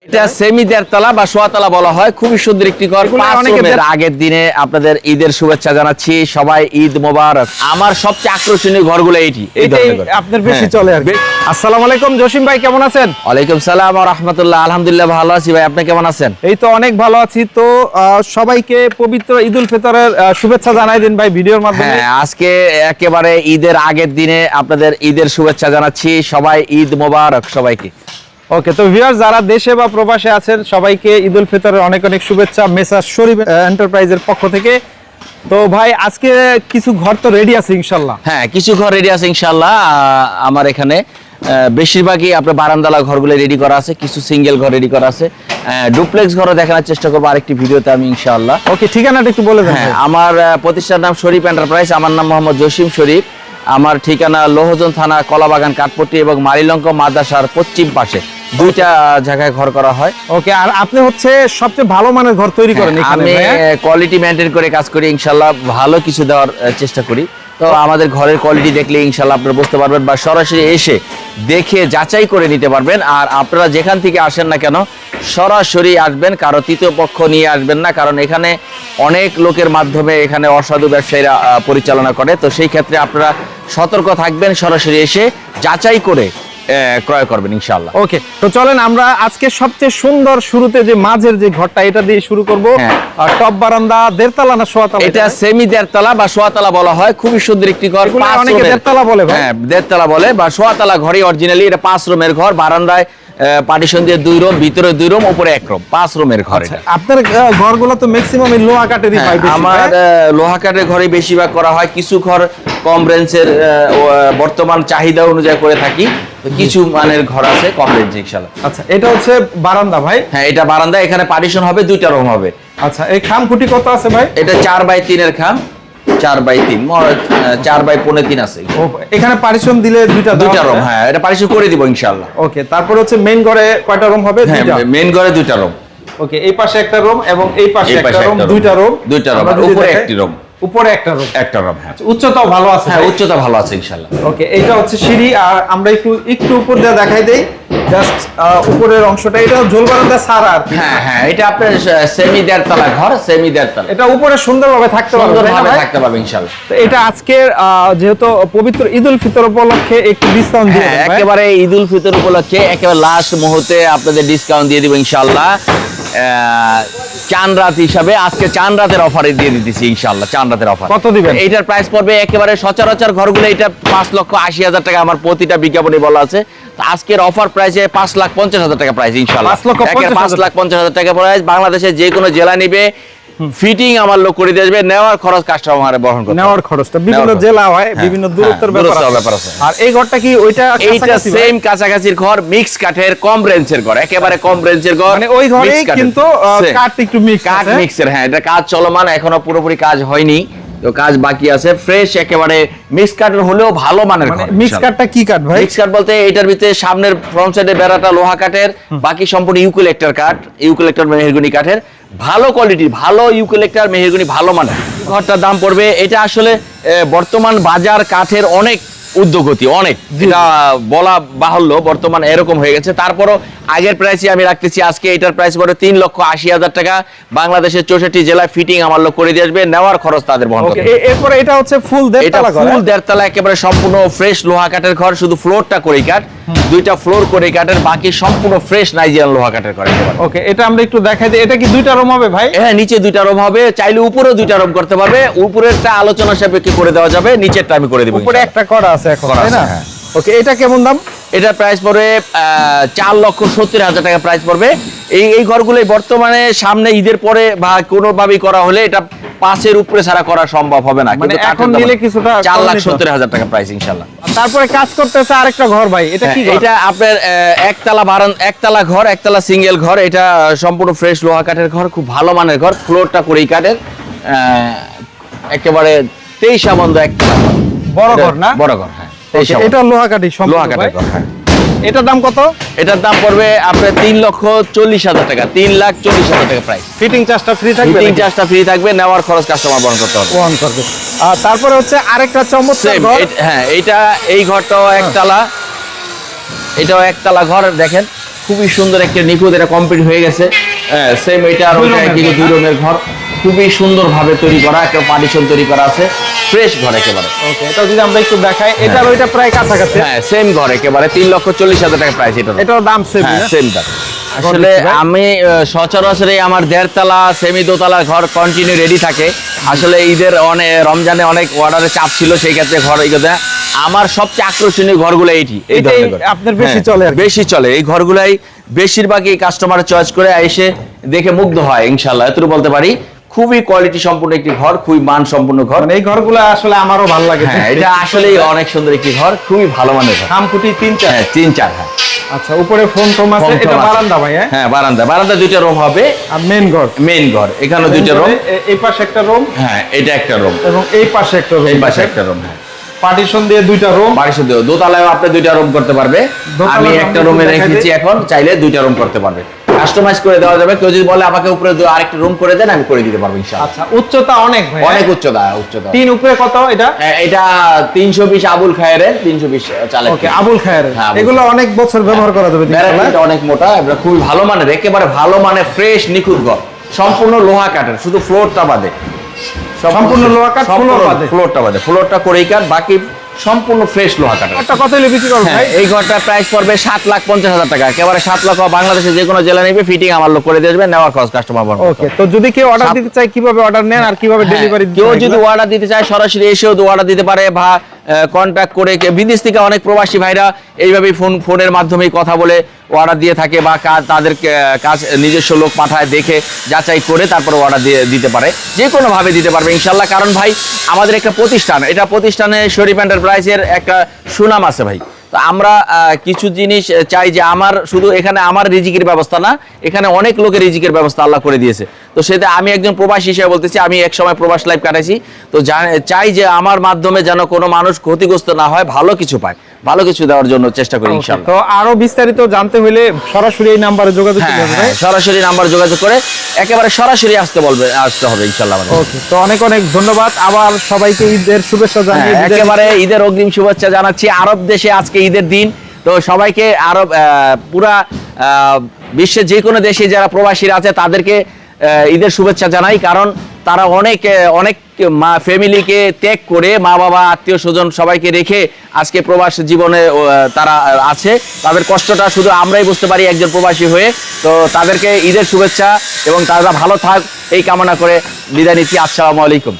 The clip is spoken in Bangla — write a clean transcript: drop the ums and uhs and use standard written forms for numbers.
এটা সেমি দেড়তলা বা সোয়াতলা বলা হয়, খুবই সুন্দর একটি ঘর। আগের দিনে আপনাদের ঈদের শুভেচ্ছা জানাচ্ছি, সবাই ঈদ মোবারক। আমার সবচেয়ে আকর্ষণীয় ঘরগুলো এইটাই আপনার বেশি চলে আর কি। আসসালামু আলাইকুম জসিম ভাই, কেমন আছেন? ওয়ালাইকুম সালাম ওয়া রাহমাতুল্লাহ। আলহামদুলিল্লাহ ভালো আছি ভাই, আপনি কেমন আছেন? এই তো অনেক ভালো আছি। তো সবাইকে পবিত্র ঈদুল ফিতরের শুভেচ্ছা জানাই দিন ভাই ভিডিওর মাধ্যমে। হ্যাঁ, আজকে একেবারে ঈদের আগের দিনে আপনাদের ঈদের শুভেচ্ছা জানাচ্ছি, সবাই ঈদ মোবারক সবাইকে। ওকে, তো ভিউয়ার যারা দেশে বা প্রবাসে আছেন সবাইকে ঈদুল ফিতরের অনেক অনেক শুভেচ্ছা মেসার শরীফ এন্টারপ্রাইজের পক্ষ থেকে। তো ভাই আজকে কিছু ঘর তো রেডি আছে ইনশাআল্লাহ? হ্যাঁ, কিছু ঘর রেডি আছে ইনশাআল্লাহ। আমার এখানে বেশিরভাগই আপনার বারান্দালা ঘরগুলো রেডি করা আছে, কিছু সিঙ্গেল ঘর রেডি করা আছে, ডুপ্লেক্স ঘরও দেখানোর চেষ্টা করবো আরেকটি ভিডিওতে আমি ইনশাআল্লাহ। ওকে, ঠিকানাটা একটু বলে দেন। হ্যাঁ, আমার প্রতিষ্ঠানের নাম শরীফ এন্টারপ্রাইজ, আমার নাম মোহাম্মদ জসিম শরীফ। আমার ঠিকানা লোহজন থানা, কলাবাগান, কাঠপট্টি এবং মারিলঙ্ক মাদ্রাসার পশ্চিম পাশে, দুইটা জায়গায় ঘর করা হয়। ওকে, আর আপনি হচ্ছে সবচেয়ে ভালো মানের ঘর তৈরি করেন এখানে? আমি কোয়ালিটি মেইনটেইন করে কাজ করি ইনশাআল্লাহ, ভালো কিছু দেওয়ার চেষ্টা করি। তো আমাদের ঘরের কোয়ালিটি দেখলে ইনশাআল্লাহ আপনারা বুঝতে পারবেন, বা সরাসরি এসে দেখে যাচাই করে নিতে পারবেন। আর আপনারা যেখান থেকে আসেন না কেন সরাসরি আসবেন, কারো তৃতীয় পক্ষ নিয়ে আসবেন না, কারণ এখানে অনেক লোকের মাধ্যমে এখানে অসাধু ব্যবসায়ীরা পরিচালনা করে। তো সেই ক্ষেত্রে আপনারা সতর্ক থাকবেন, সরাসরি এসে যাচাই করে ক্রয় করবেন ইনশাআল্লাহ। ওকে, তো চলেন আমরা আজকে সবচেয়ে সুন্দর শুরুতে যে মাঝের যে ঘরটা এটা দিয়ে শুরু করব। আর টপ বারান্দা দেড়তলা না সোয়াতলা? এটা সেমি দেড়তলা বা সোয়াতলা বলা হয়, খুবই সুন্দর একটি ঘর। অনেকে দেড়তলা বলে ভাই। হ্যাঁ, দেড়তলা বলে বা সোয়াতলা ঘরই অরিজিনালি। এটা 5 রুমের ঘর, বারান্দায় পার্টিশন দিয়ে 2 রুম, ভিতরে 2 রুম, উপরে 1 রুম, 5 রুমের ঘর। আপনার ঘরগুলো তো ম্যাক্সিমাম লোহা কাঠেরই হয়। আমার লোহা কাঠের ঘরে বেশিরভাগ করা হয়, কিছু ঘর কম রেঞ্জের বর্তমান চাহিদা অনুযায়ী করে থাকি, কিছু মানের ঘর আছে কম রেঞ্জে ইনশাআল্লাহ। আচ্ছা, এটা হচ্ছে বারান্দা ভাই? হ্যাঁ, এটা বারান্দা, এখানে পার্টিশন হবে, 2টা রুম হবে। আচ্ছা, এই খাম খুঁটি কত আছে ভাই? এটা 4x3 এর খাম, 4x3 4x3.5 আছে। এখানে পার্টিশন দিলে দুইটা রুম। হ্যাঁ, এটা পার্টিশন করে দিব ইনশাআল্লাহ। ওকে, তারপর হচ্ছে মেইন ঘরে কয়টা রুম হবে? দুইটা। মেইন ঘরে 2টা রুম। ওকে, এই পাশে একটা রুম এবং এই পাশে একটা রুম, দুইটা রুম। উপরে একটি রুম। উপরে একটা রুম। হ্যাঁ। উচ্চতাও ভালো আছে? হ্যাঁ, উচ্চতা ভালো আছে ইনশাআল্লাহ। ওকে, এটা হচ্ছে সিঁড়ি। আর আমরা একটু উপর দিয়ে দেখাই দেই, জাস্ট উপরের অংশটা। এটা ঝোল বারান্দা ছাড়া আর কি। হ্যাঁ, এটা আপনার সেমি দেড়তলা ঘর, সেমি দেড়তলা। এটা উপরে সুন্দরভাবে থাকতে পারবে ইনশাআল্লাহ। তো এটা আজকে যেহেতু পবিত্র ঈদুল ফিতর উপলক্ষে একটু ডিসকাউন্ট দিয়ে দেন। একেবারে ঈদুল ফিতর উপলক্ষে একেবারে লাস্ট মুহূর্তে আপনাদের ডিসকাউন্ট দিয়ে দিব ইনশাআল্লাহ। চাঁদ রাত হিসাবে আজকে চাঁদ রাতের অফারে দিয়ে দিতেছি ইনশাআল্লাহ। চাঁদ রাতের অফার কত দিবেন? এইটার প্রাইস পড়বে একেবারে সচরাচর ঘরগুলো এটা 5,80,000 টাকা আমার প্রতিটা বিজ্ঞাপনে বলা আছে। আজকের অফার প্রাইসে 5,50,000 টাকা প্রাইস ইনশাআল্লাহ। 5,50,000 টাকা প্রাইস। বাংলাদেশের যে কোনো জেলা নিবে, ফিটিং আমার লোক করে দিয়ে আসবে, নেওয়ার খরচ কাস্টমারে বহন করতে। নেওয়ার খরচটা বিভিন্ন জেলা হয়, বিভিন্ন দূরত্বের ব্যাপার আছে। আর এই ঘরটা কি ওইটা? এইটা সেম কাছাকাছির ঘর, মিক্স কাঠের, কম রেঞ্জের ঘর, একেবারে কম রেঞ্জের ঘর। মানে ওই ঘরেই কিন্তু কাঠ একটু মিক্স আছে। কাঠ মিক্সের, হ্যাঁ, এটা কাজ চলমান, এখনো পুরোপুরি কাজ হয়নি, তো কাজ বাকি আছে। ফ্রেশ একেবারে মিক্স কাঠের হলেও ভালো মানের ঘর। মিক্স কাঠটা কি কাঠ ভাই? মিক্স কাঠ বলতে এটার ভিতরে সামনের ফ্রন্ট সাইডের বেড়াটা লোহা কাঠের, বাকি সম্পূর্ণ ইউক্যালিপ্টাস কাঠ, ইউক্যালিপ্টাস মেহগনি কাঠের, ভালো কোয়ালিটি, ভালো ইউক্যালিপ্টাস মেহগনি, ভালো মানের। ঘরটার দাম পড়বে, এটা আসলে বর্তমান বাজার কাঠের অনেক ঊর্ধ্বগতি, অনেক, যেটা বলা বাহুল্য, বর্তমান এরকম হয়ে গেছে। তারপরও আগের প্রাইসই আমি রাখতেছি। আজকে এটার প্রাইস পড়ে 3,80,000 টাকা। বাংলাদেশের 64 জেলায় ফিটিং আমার লোক করে দিয়ে আসবে, নেওয়ার খরচ তাদের বহন করতে। এরপরে এটা হচ্ছে ফুল দেড়তলা ঘর। ফুল দেড়তলা, একেবারে সম্পূর্ণ ফ্রেশ লোহা কাঠের ঘর, শুধু ফ্লোরটা করে কাঠ, 2টা ফ্লোর করে কাঠের, বাকি সম্পূর্ণ ফ্রেশ নাইজেরিয়ান লোহা কাঠের ঘর। ওকে, এটা আমরা একটু দেখাই দিই। এটা কি 2টা রুম হবে ভাই? হ্যাঁ, নিচে 2টা রুম হবে, চাইলে উপরেও 2টা রুম করতে পারবে। উপরেরটা আলোচনা সাপেক্ষে করে দেওয়া যাবে, নিচেরটা আমি করে দেব। উপরে একটা করা আছে এখন, তাই না? ওকে, এটা কেমন দাম? এটার প্রাইস পড়বে 4,70,000 টাকা প্রাইস পড়বে। এই ঘরগুলোই বর্তমানে সামনে ঈদের পরে বা কোনোভাবেই করা হলে এটা 5-এর উপরে ছাড়া করা সম্ভব হবে না, কিন্তু এখন নিলে কিছুটা 4,70,000 টাকা প্রাইস ইনশাআল্লাহ। তারপরে কাজ করতেছে আরেকটা ঘর ভাই, এটা কি? এটা আপনার একতলা ঘর, একতলা সিঙ্গেল ঘর। এটা সম্পূর্ণ ফ্রেশ লোহা কাঠের ঘর, খুব ভালো মানের ঘর, ফ্লোরটা করেই কাঠের, একেবারে 23 বন্ধ একতলা ঘর। বড় ঘর না? বড় ঘর, হ্যাঁ। এটা লোহা কাঠি, লোহা কাঠের ঘর, হ্যাঁ। এটার দাম কত? এটার দাম পড়বে আপনার 3,40,000 টাকা, 3,40,000 টাকা প্রাইস। ফিটিং চার্জটা ফ্রি থাকবে? ফিটিং চার্জটা ফ্রি থাকবে, নেওয়ার খরচ কাস্টমার বহন করতে হবে। বহন করবে। আর তারপরে হচ্ছে আরেকটা চমৎকার ঘর। হ্যাঁ, এই ঘরটাও একতলা, এটাও একতলা ঘর। দেখেন খুবই সুন্দর একটা নিখুঁত, এটা কমপ্লিট হয়ে গেছে। সেম এটা আর ওইটা একই, 2 রুমের ঘর, খুবই সুন্দর ভাবে তৈরি করা, একটা পার্টিশন তৈরি করা আছে, ফ্রেশ ঘর একেবারে। ওকে, এটা যদি আমরা একটু দেখাই, এটা ওইটা প্রায় কাছাকাছি। হ্যাঁ সেম ঘর একেবারে, 3,40,000 টাকা প্রাইস এটা। এটার দাম সেম। হ্যাঁ সেম দাম। আসলে আমি সচরাচর আমার 1.5 তলা সেমি দোতলা ঘর কন্টিনিউ রেডি থাকে। আসলে ঈদের অনেক, রমজানে অনেক অর্ডারের চাপ ছিল, সেই ক্ষেত্রে ঘর এইগুলো আমার সবচেয়ে আকর্ষণীয় ঘরগুলো এই ধরনের ঘর আপনার বেশি চলে আর কি। বেশি চলে এই ঘরগুলাই, বেশিরভাগই কাস্টমার চয়েস করে এসে দেখে মুগ্ধ হয় ইনশাআল্লাহ, এতটুকু বলতে পারি। খুবই কোয়ালিটি সম্পূর্ণ একটি ঘর, খুবই মান সম্পূর্ণ ঘর। মানে এই ঘরগুলো আসলে আমারও ভালো লাগে। হ্যাঁ এটা আসলেই অনেক সুন্দর একটি ঘর, খুবই ভালো মানের ঘর। খামকুটি 3-4। হ্যাঁ 3-4। হ্যাঁ আচ্ছা, উপরে ফোন টোম আছে, এটা বারান্দা ভাই? হ্যাঁ বারান্দা, বারান্দা 2টা রুম হবে। আর মেইন ঘর? মেইন ঘর, এখানে 2টা রুম। এই পাশে একটা রুম, হ্যাঁ এটা একটা রুম, এবং এই পাশে একটা রুম। এই পাশে একটা রুম। হ্যাঁ পার্টিশন দিয়ে 2টা রুম। পার্টিশন দিয়ে দোতলায় আপনি 2টা রুম করতে পারবে। আমি একটা রুমে রেখেছি, এখন চাইলে 2টা রুম করতে পারবে, কাস্টমাইজ করে দেওয়া যাবে। কেউ যদি বলে আমাকে উপরে আরেকটা রুম করে দেন, আমি করে দিতে পারবো ইনশাআল্লাহ। আচ্ছা, উচ্চতা অনেক ভাই? অনেক উচ্চতা, উচ্চতা 3 উপরে কত এটা? এটা 320 আবুল খায়েরের, 320 চালে। ওকে, আবুল খায়ের। হ্যাঁ, এগুলো অনেক বছর ব্যবহার করা যাবে। ব্যারাকটা অনেক মোটা, এটা খুবই ভালো মানের, একেবারে ভালো মানের ফ্রেশ নিখুঁত ঘর, সম্পূর্ণ লোহা কাঠের, শুধু ফ্লোরটা বাদে। সম্পূর্ণ লোহা কাঠ, ফ্লোর বাদে? ফ্লোরটা বাদে, ফ্লোরটা করেই কাঠ, বাকি সম্পূর্ণ ফ্রেশ লোহা কাঠের। এটা কত হলে বিক্রি করবে ভাই? এই ঘরটার প্রাইস পড়বে 7,50,000 টাকা, একেবারে 7 লক্ষ। বাংলাদেশে যে কোনো জেলা নেবে, ফিটিং আমার লোক করে দিয়ে আসবে, নেওয়ার খরচ কাস্টমার বহন করবে। ওকে, তো যদি কেউ অর্ডার দিতে চায়, কিভাবে অর্ডার নেন আর কিভাবে ডেলিভারি দিতে কেউ হয়? যদি অর্ডার দিতে চায় সরাসরি এসেও অর্ডার দিতে পারে, বা কন্ট্যাক্ট করে। বিদেশ থেকে অনেক প্রবাসী ভাইরা এইভাবেই ফোনের মাধ্যমে কথা বলে অর্ডার দিয়ে থাকে, বা তাদের কাজ নিজস্ব লোক পাঠায়, দেখে যাচাই করে তারপরে অর্ডার দিয়ে দিতে পারে, যে কোনোভাবে দিতে পারবে ইনশাল্লাহ। কারণ ভাই আমাদের একটা প্রতিষ্ঠান, এটা প্রতিষ্ঠানে শরীফ এন্টারপ্রাইজের একটা সুনাম আছে ভাই। তো আমরা কিছু জিনিস চাই যে আমার শুধু এখানে আমার রিজিকের ব্যবস্থা না, এখানে অনেক লোকের রিজিকের ব্যবস্থা আল্লাহ করে দিয়েছে। তো সেটা আমি একজন প্রবাসী হিসেবে বলতেছি, আমি এক সময় প্রবাস লাইফ কাটাইছি। তো চাই যে আমার মাধ্যমে যেন কোনো মানুষ ক্ষতিগ্রস্ত না হয়, ভালো কিছু পায়, ভালো কিছু দেওয়ার জন্য চেষ্টা করি ইনশাআল্লাহ। তো আরো বিস্তারিত জানতে হলে সরাসরি এই নাম্বারে যোগাযোগ করতে হবে। সরাসরি নাম্বার যোগাযোগ করে একেবারে সরাসরি আসতে হবে ইনশাআল্লাহ। ওকে, তো অনেক অনেক ধন্যবাদ। আবার সবাইকে ঈদের শুভেচ্ছা জানিয়ে একেবারে ঈদের অগ্রিম শুভেচ্ছা জানাচ্ছি। আরব দেশে আজকে ঈদের দিন, তো সবাইকে আরব পুরা বিশ্বের যে কোনো দেশে যারা প্রবাসীরা আছে তাদেরকে ঈদের শুভেচ্ছা জানাই। কারণ তারা অনেক ফ্যামিলিকে ত্যাগ করে, মা বাবা আত্মীয় স্বজন সবাইকে রেখে আজকে প্রবাস জীবনে তারা আছে। তাদের কষ্টটা শুধু আমরাই বুঝতে পারি একজন প্রবাসী হয়ে। তো তাদেরকে ঈদের শুভেচ্ছা, এবং তারা ভালো থাক এই কামনা করে বিদায় নিচ্ছি। আসসালামু আলাইকুম।